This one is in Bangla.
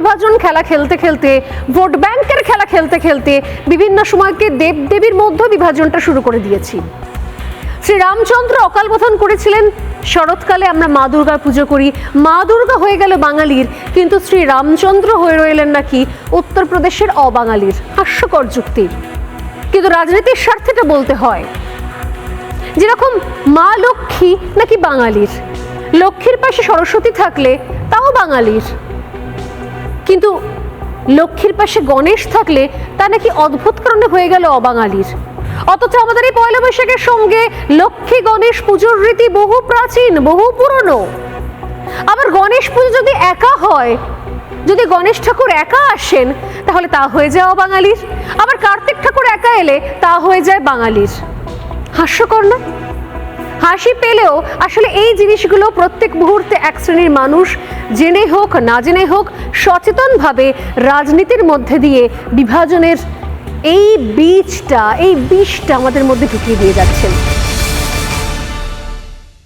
বিভাজন খেলা খেলতে খেলতে, ভোট ব্যাংকের খেলা খেলতে খেলতে বিভিন্ন সময়কে দেবদেবীর মধ্যে বিভাজনটা শুরু করে দিয়েছি। শ্রীরামচন্দ্র অকাল বোধন করেছিলেন, শরৎকালে আমরা মা দুর্গার পুজো করি, মা দুর্গা হয়ে গেল বাঙালির, কিন্তু শ্রীরামচন্দ্র হয়ে রইলেন নাকি উত্তরপ্রদেশের অবাঙালির। হাস্যকর যুক্তি, কিন্তু রাজনীতির স্বার্থেটা বলতে হয়। যেরকম মা লক্ষ্মী নাকি বাঙালির, লক্ষ্মীর পাশে সরস্বতী থাকলে তাও বাঙালির, কিন্তু লক্ষ্মীর পাশে গণেশ থাকলে তা নাকি অদ্ভুত কারণে হয়ে গেল অবাঙালির। অথচ আমাদের এই পয়লা বৈশাখের সঙ্গে লক্ষ্মী গণেশ পুজোর রীতি বহু প্রাচীন, বহু পুরনো। আবার গণেশ পুজো যদি একা হয়, যদি গণেশ ঠাকুর একা আসেন, তাহলে তা হয়ে যায় অবাঙালির। আবার কার্তিক ঠাকুর একা এলে তা হয়ে যায় বাঙালির। হাস্যকর না? হাসি পেলেও আসলে এই জিনিসগুলো প্রত্যেক মুহূর্তে এক শ্রেণীর মানুষ জেনে হোক না জেনে হোক সচেতনভাবে রাজনীতির মধ্যে দিয়ে বিভাজনের এই বীজটা, এই বিষটা আমাদের মধ্যে ঢুকিয়ে দিয়ে যাচ্ছেন।